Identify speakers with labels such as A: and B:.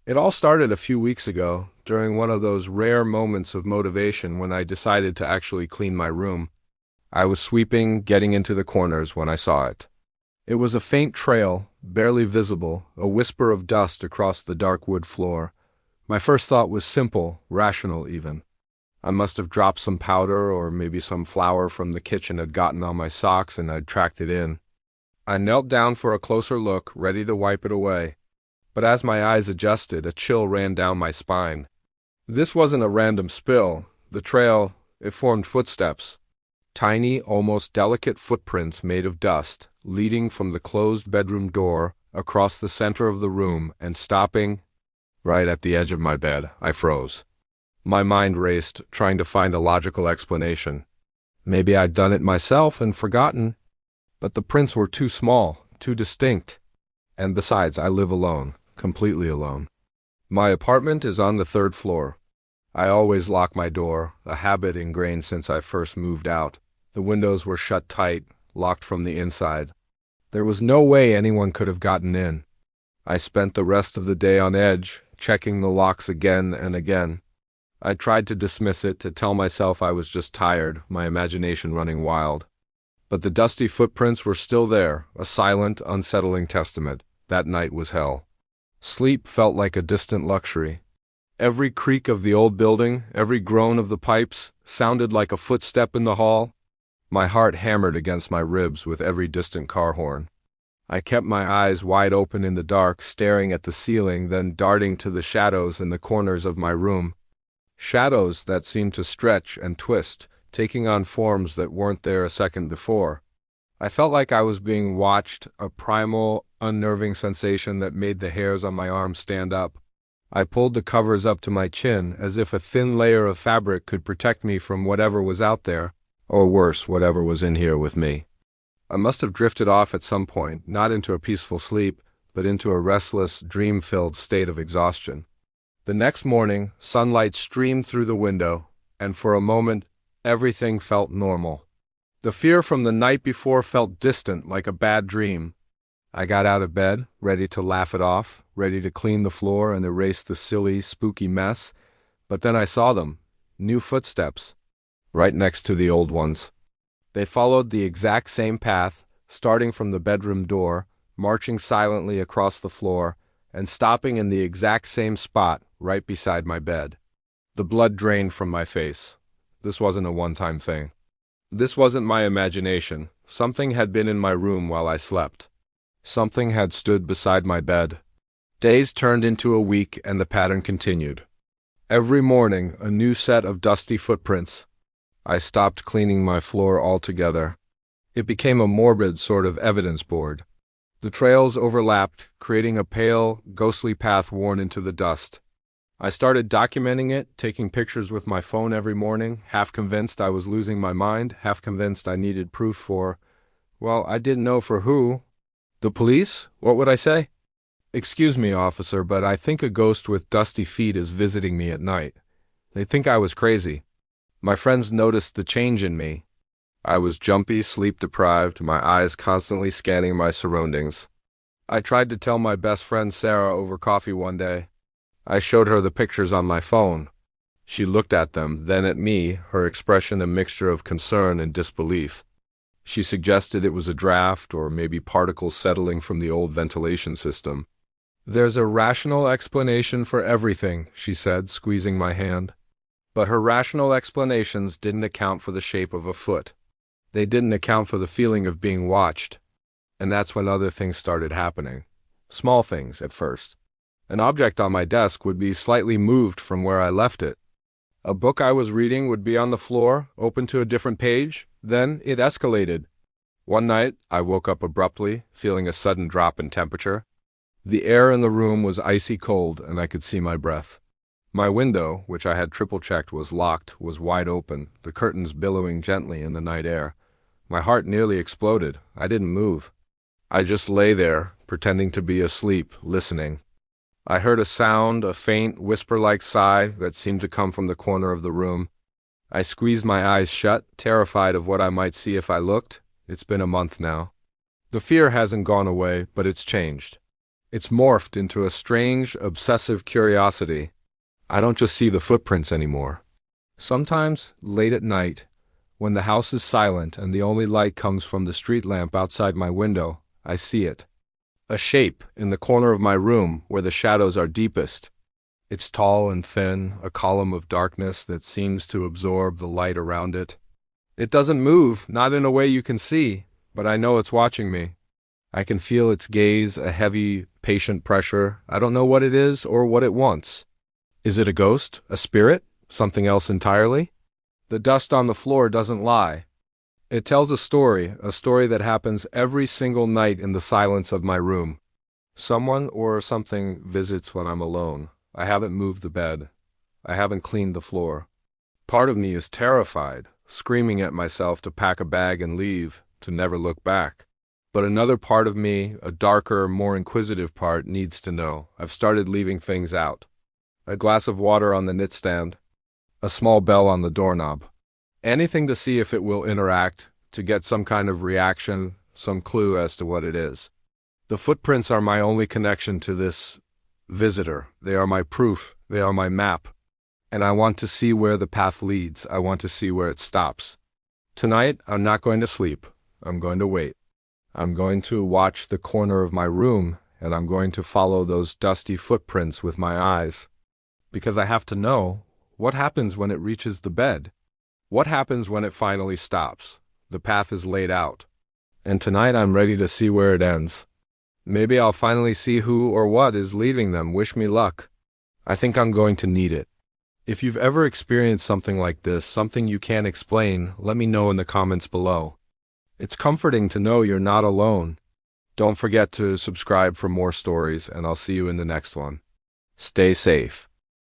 A: It all started a few weeks ago, during one of those rare moments of motivation when I decided to actually clean my room. I was sweeping, getting into the corners when I saw it. It was a faint trail, barely visible, a whisper of dust across the dark wood floor. My first thought was simple, rational even. I must have dropped some powder or maybe some flour from the kitchen had gotten on my socks and I'd tracked it in. I knelt down for a closer look, ready to wipe it away. But as my eyes adjusted, a chill ran down my spine. This wasn't a random spill. The trail, it formed footsteps. Tiny, almost delicate footprints made of dust, leading from the closed bedroom door across the center of the room and stopping right at the edge of my bed. I froze. My mind raced, trying to find a logical explanation. Maybe I'd done it myself and forgotten, but the prints were too small, too distinct. And besides, I live alone, completely alone. My apartment is on the third floor. I always lock my door, a habit ingrained since I first moved out. The windows were shut tight, locked from the inside. There was no way anyone could have gotten in. I spent the rest of the day on edge, checking the locks again and again. I tried to dismiss it, to tell myself I was just tired, my imagination running wild. But the dusty footprints were still there, a silent, unsettling testament. That night was hell. Sleep felt like a distant luxury. Every creak of the old building, every groan of the pipes, sounded like a footstep in the hall. My heart hammered against my ribs with every distant car horn. I kept my eyes wide open in the dark, staring at the ceiling, then darting to the shadows in the corners of my room. Shadows that seemed to stretch and twist, taking on forms that weren't there a second before. I felt like I was being watched, a primal, unnerving sensation that made the hairs on my arms stand up. I pulled the covers up to my chin, as if a thin layer of fabric could protect me from whatever was out there, or worse, whatever was in here with me. I must have drifted off at some point, not into a peaceful sleep, but into a restless, dream-filled state of exhaustion. The next morning, sunlight streamed through the window, and for a moment, everything felt normal. The fear from the night before felt distant, like a bad dream. I got out of bed, ready to laugh it off, ready to clean the floor and erase the silly, spooky mess, but then I saw them, new footsteps, right next to the old ones. They followed the exact same path, starting from the bedroom door, marching silently across the floor, and stopping in the exact same spot, right beside my bed. The blood drained from my face. This wasn't a one-time thing. This wasn't my imagination. Something had been in my room while I slept. Something had stood beside my bed. Days turned into a week, and the pattern continued. Every morning, a new set of dusty footprints. I stopped cleaning my floor altogether. It became a morbid sort of evidence board. The trails overlapped, creating a pale, ghostly path worn into the dust. I started documenting it, taking pictures with my phone every morning, half convinced I was losing my mind, half convinced I needed proof for, well, I didn't know for who. The police? What would I say? Excuse me, officer, but I think a ghost with dusty feet is visiting me at night. They think I was crazy. My friends noticed the change in me. I was jumpy, sleep-deprived, my eyes constantly scanning my surroundings. I tried to tell my best friend Sarah over coffee one day. I showed her the pictures on my phone. She looked at them, then at me, her expression a mixture of concern and disbelief. She suggested it was a draft or maybe particles settling from the old ventilation system. "There's a rational explanation for everything," she said, squeezing my hand. But her rational explanations didn't account for the shape of a foot. They didn't account for the feeling of being watched. And that's when other things started happening. Small things, at first. An object on my desk would be slightly moved from where I left it. A book I was reading would be on the floor, open to a different page. Then it escalated. One night, I woke up abruptly, feeling a sudden drop in temperature. The air in the room was icy cold, and I could see my breath. My window, which I had triple-checked was locked, was wide open, the curtains billowing gently in the night air. My heart nearly exploded. I didn't move. I just lay there, pretending to be asleep, listening. I heard a sound, a faint, whisper-like sigh that seemed to come from the corner of the room. I squeezed my eyes shut, terrified of what I might see if I looked. It's been a month now. The fear hasn't gone away, but it's changed. It's morphed into a strange, obsessive curiosity. I don't just see the footprints anymore. Sometimes, late at night, when the house is silent and the only light comes from the street lamp outside my window, I see it. A shape in the corner of my room where the shadows are deepest. It's tall and thin, a column of darkness that seems to absorb the light around it. It doesn't move, not in a way you can see, but I know it's watching me. I can feel its gaze, a heavy, patient pressure. I don't know what it is or what it wants. Is it a ghost? A spirit? Something else entirely? The dust on the floor doesn't lie. It tells a story that happens every single night in the silence of my room. Someone or something visits when I'm alone. I haven't moved the bed. I haven't cleaned the floor. Part of me is terrified, screaming at myself to pack a bag and leave, to never look back. But another part of me, a darker, more inquisitive part, needs to know. I've started leaving things out. A glass of water on the nightstand, a small bell on the doorknob. Anything to see if it will interact, to get some kind of reaction, some clue as to what it is. The footprints are my only connection to this visitor. They are my proof. They are my map. And I want to see where the path leads. I want to see where it stops. Tonight, I'm not going to sleep. I'm going to wait. I'm going to watch the corner of my room, and I'm going to follow those dusty footprints with my eyes. Because I have to know, what happens when it reaches the bed? What happens when it finally stops? The path is laid out. And tonight I'm ready to see where it ends. Maybe I'll finally see who or what is leading them. Wish me luck. I think I'm going to need it. If you've ever experienced something like this, something you can't explain, let me know in the comments below. It's comforting to know you're not alone. Don't forget to subscribe for more stories, and I'll see you in the next one. Stay safe.